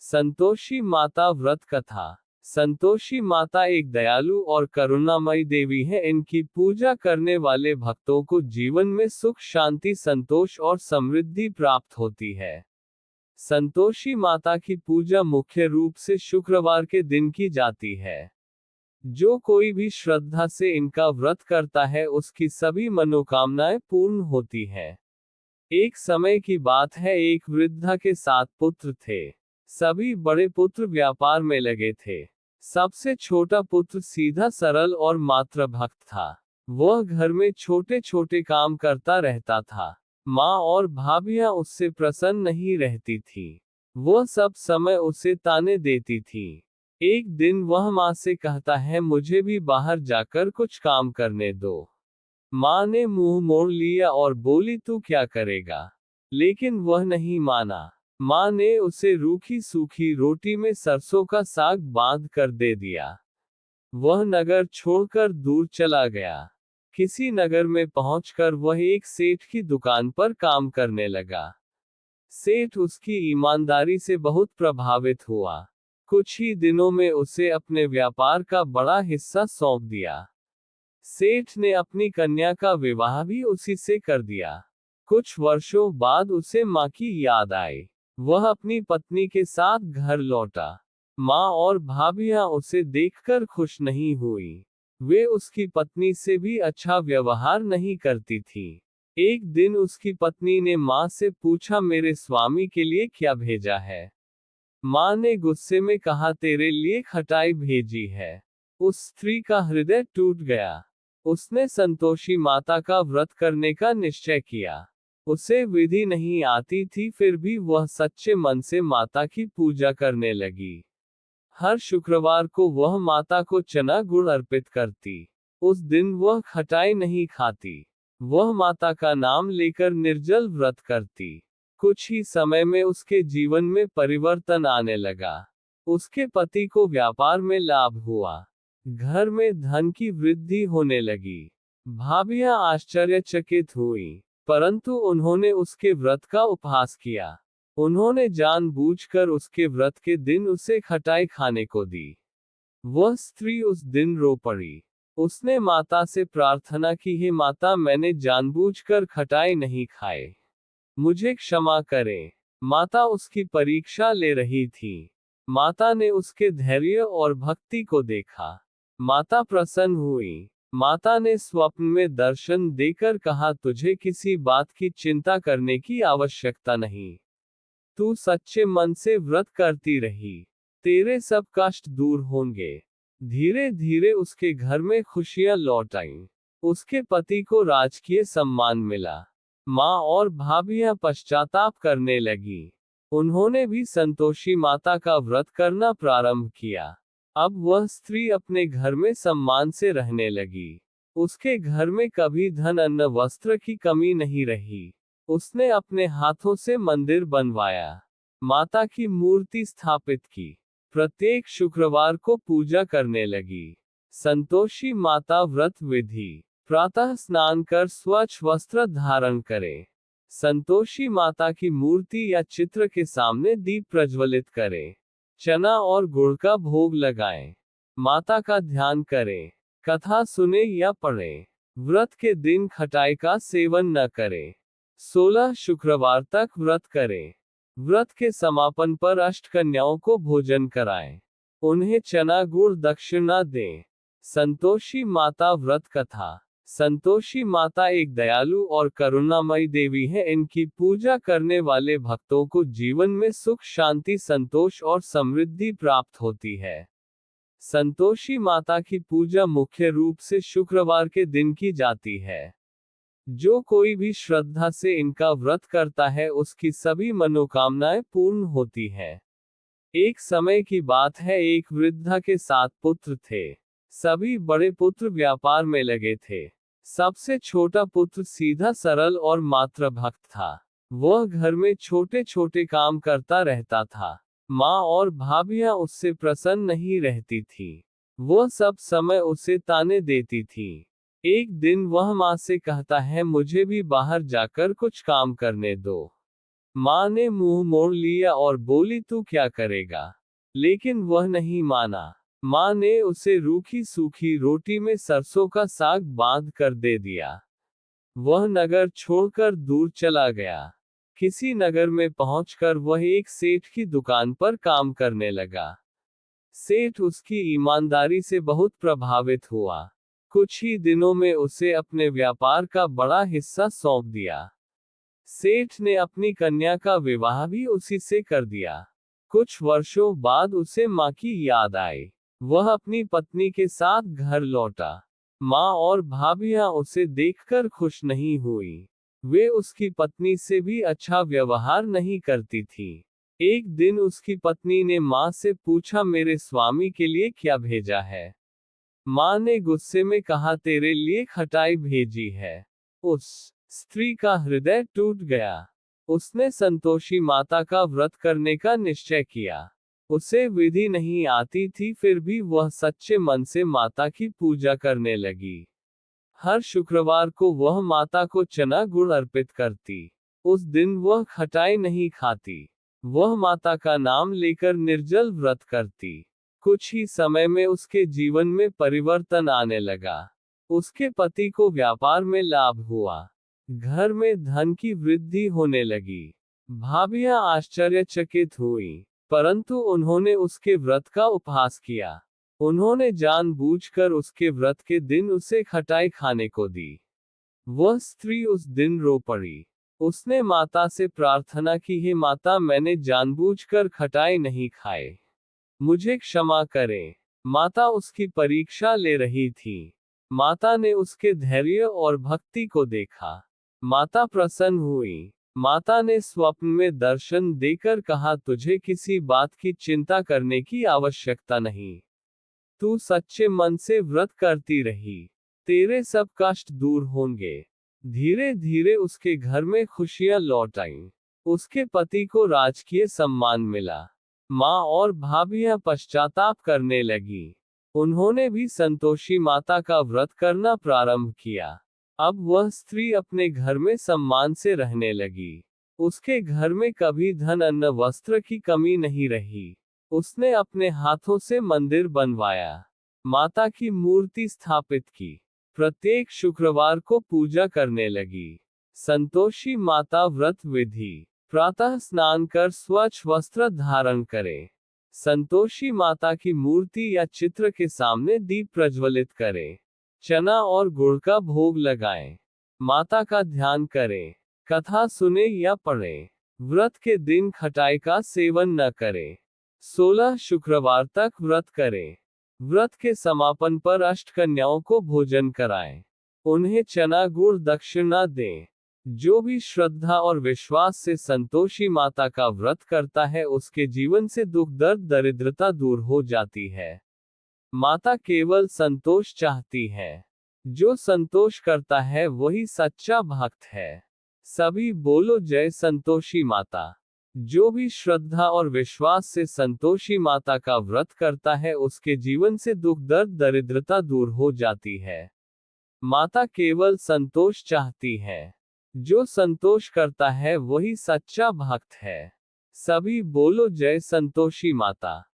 संतोषी माता व्रत कथा। संतोषी माता एक दयालु और करुणामयी देवी है। इनकी पूजा करने वाले भक्तों को जीवन में सुख, शांति, संतोष और समृद्धि प्राप्त होती है। संतोषी माता की पूजा मुख्य रूप से शुक्रवार के दिन की जाती है। जो कोई भी श्रद्धा से इनका व्रत करता है, उसकी सभी मनोकामनाएं पूर्ण होती हैं। एक समय की बात है, एक वृद्धा के 7 पुत्र थे। सभी बड़े पुत्र व्यापार में लगे थे। सबसे छोटा पुत्र सीधा, सरल और मात्र भक्त था। वह घर में छोटे छोटे काम करता रहता था। माँ और भाभियां उससे प्रसन्न नहीं रहती थी। वह सब समय उसे ताने देती थी। एक दिन वह माँ से कहता है, मुझे भी बाहर जाकर कुछ काम करने दो। माँ ने मुंह मोड़ लिया और बोली, तू क्या करेगा? लेकिन वह नहीं माना। माँ ने उसे रूखी सूखी रोटी में सरसों का साग बांध कर दे दिया। वह नगर छोड़कर दूर चला गया। किसी नगर में पहुंचकर वह एक सेठ की दुकान पर काम करने लगा। सेठ उसकी ईमानदारी से बहुत प्रभावित हुआ। कुछ ही दिनों में उसे अपने व्यापार का बड़ा हिस्सा सौंप दिया। सेठ ने अपनी कन्या का विवाह भी उसी से कर दिया। कुछ वर्षों बाद उसे माँ की याद आई। वह अपनी पत्नी के साथ घर लौटा। माँ और भाभियां उसे देखकर खुश नहीं हुई। वे उसकी पत्नी से भी अच्छा व्यवहार नहीं करती थी। एक दिन उसकी पत्नी ने माँ से पूछा, मेरे स्वामी के लिए क्या भेजा है? माँ ने गुस्से में कहा, तेरे लिए खटाई भेजी है। उस स्त्री का हृदय टूट गया। उसने संतोषी माता का व्रत करने का निश्चय किया। उसे विधि नहीं आती थी, फिर भी वह सच्चे मन से माता की पूजा करने लगी। हर शुक्रवार को वह माता को चना गुड़ अर्पित करती। उस दिन वह खटाई नहीं खाती। वह माता का नाम लेकर निर्जल व्रत करती। कुछ ही समय में उसके जीवन में परिवर्तन आने लगा। उसके पति को व्यापार में लाभ हुआ। घर में धन की वृद्धि होने लगी। भाभियां आश्चर्यचकित हुई, परंतु उन्होंने उसके व्रत का उपहास किया। उन्होंने जानबूझकर उसके व्रत के दिन उसे खटाई खाने को दी। वह स्त्री उस दिन रो पड़ी। उसने माता से प्रार्थना की, हे माता, मैंने जानबूझकर खटाई नहीं खाए, मुझे क्षमा करें। माता उसकी परीक्षा ले रही थी। माता ने उसके धैर्य और भक्ति को देखा। माता प्रसन्न हुई। माता ने स्वप्न में दर्शन देकर कहा, तुझे किसी बात की चिंता करने की आवश्यकता नहीं। तू सच्चे मन से व्रत करती रही, तेरे सब कष्ट दूर होंगे। धीरे धीरे उसके घर में खुशियां लौट आईं। उसके पति को राजकीय सम्मान मिला। माँ और भाभियां पश्चाताप करने लगी। उन्होंने भी संतोषी माता का व्रत करना प्रारंभ किया। अब वह स्त्री अपने घर में सम्मान से रहने लगी। उसके घर में कभी धन, अन्न, वस्त्र की कमी नहीं रही। उसने अपने हाथों से मंदिर बनवाया, माता की मूर्ति स्थापित की, प्रत्येक शुक्रवार को पूजा करने लगी। संतोषी माता व्रत विधि। प्रातः स्नान कर स्वच्छ वस्त्र धारण करें। संतोषी माता की मूर्ति या चित्र के सामने दीप प्रज्वलित करें। चना और गुड़ का भोग लगाएं। माता का ध्यान करें। कथा सुने या पढ़ें। व्रत के दिन खटाई का सेवन न करें। 16 शुक्रवार तक व्रत करें। व्रत के समापन पर अष्टकन्याओं को भोजन कराएं। उन्हें चना गुड़ दक्षिणा दें। संतोषी माता व्रत कथा। संतोषी माता एक दयालु और करुणामयी देवी है। इनकी पूजा करने वाले भक्तों को जीवन में सुख, शांति, संतोष और समृद्धि प्राप्त होती है। संतोषी माता की पूजा मुख्य रूप से शुक्रवार के दिन की जाती है। जो कोई भी श्रद्धा से इनका व्रत करता है, उसकी सभी मनोकामनाएं पूर्ण होती हैं। एक समय की बात है, एक वृद्धा के 7 पुत्र थे। सभी बड़े पुत्र व्यापार में लगे थे। सबसे छोटा पुत्र सीधा, सरल और मात्र भक्त था। वह घर में छोटे छोटे काम करता रहता था। माँ और भाभियां उससे प्रसन्न नहीं रहती थी। वह सब समय उसे ताने देती थी। एक दिन वह माँ से कहता है, मुझे भी बाहर जाकर कुछ काम करने दो। माँ ने मुंह मोड़ लिया और बोली, तू क्या करेगा? लेकिन वह नहीं माना। माँ ने उसे रूखी सूखी रोटी में सरसों का साग बांध कर दे दिया। वह नगर छोड़कर दूर चला गया। किसी नगर में पहुंचकर वह एक सेठ की दुकान पर काम करने लगा। सेठ उसकी ईमानदारी से बहुत प्रभावित हुआ। कुछ ही दिनों में उसे अपने व्यापार का बड़ा हिस्सा सौंप दिया। सेठ ने अपनी कन्या का विवाह भी उसी से कर दिया। कुछ वर्षों बाद उसे माँ की याद आई। वह अपनी पत्नी के साथ घर लौटा। माँ और भाभियां उसे देखकर खुश नहीं हुई। वे उसकी पत्नी से भी अच्छा व्यवहार नहीं करती थी। एक दिन उसकी पत्नी ने माँ से पूछा, मेरे स्वामी के लिए क्या भेजा है? माँ ने गुस्से में कहा, तेरे लिए खटाई भेजी है। उस स्त्री का हृदय टूट गया। उसने संतोषी माता का व्रत करने का निश्चय किया। उसे विधि नहीं आती थी, फिर भी वह सच्चे मन से माता की पूजा करने लगी। हर शुक्रवार को वह माता को चना गुड़ अर्पित करती। उस दिन वह खटाई नहीं खाती। वह माता का नाम लेकर निर्जल व्रत करती। कुछ ही समय में उसके जीवन में परिवर्तन आने लगा। उसके पति को व्यापार में लाभ हुआ। घर में धन की वृद्धि होने लगी। भाभियां आश्चर्यचकित हुई, परंतु उन्होंने उसके व्रत का उपहास किया। उन्होंने जानबूझकर उसके व्रत के दिन उसे खटाई खाने को दी। वह स्त्री उस दिन रो पड़ी। उसने माता से प्रार्थना की, हे माता, मैंने जानबूझकर खटाई नहीं खाए, मुझे क्षमा करें। माता उसकी परीक्षा ले रही थी। माता ने उसके धैर्य और भक्ति को देखा। माता प्रसन्न हुई। माता ने स्वप्न में दर्शन देकर कहा, तुझे किसी बात की चिंता करने की आवश्यकता नहीं। तू सच्चे मन से व्रत करती रही, तेरे सब कष्ट दूर होंगे। धीरे धीरे उसके घर में खुशियां लौट आईं। उसके पति को राजकीय सम्मान मिला। माँ और भाभियां पश्चाताप करने लगी। उन्होंने भी संतोषी माता का व्रत करना प्रारंभ किया। अब वह स्त्री अपने घर में सम्मान से रहने लगी। उसके घर में कभी धन अन्न वस्त्र की कमी नहीं रही। उसने अपने हाथों से मंदिर बनवाया, माता की मूर्ति स्थापित की, प्रत्येक शुक्रवार को पूजा करने लगी। संतोषी माता व्रत विधि: प्रातः स्नान कर स्वच्छ वस्त्र धारण करें। संतोषी माता की मूर्ति या चित्र के सामने दीप प्रज्वलित करें। चना और गुड़ का भोग लगाएं। माता का ध्यान करें। कथा सुने या पढ़ें। व्रत के दिन खटाई का सेवन न करें। 16 शुक्रवार तक व्रत करें। व्रत के समापन पर अष्टकन्याओं को भोजन कराएं। उन्हें चना गुड़ दक्षिणा दें। जो भी श्रद्धा और विश्वास से संतोषी माता का व्रत करता है, उसके जीवन से दुख दर्द दरिद्रता दूर हो जाती है। माता केवल संतोष चाहती है। जो संतोष करता है वही सच्चा भक्त है। सभी बोलो, जय संतोषी माता। जो भी श्रद्धा और विश्वास से संतोषी माता का व्रत करता है, उसके जीवन से दुख दर्द दरिद्रता दूर हो जाती है। माता केवल संतोष चाहती है। जो संतोष करता है वही सच्चा भक्त है। सभी बोलो, जय संतोषी माता।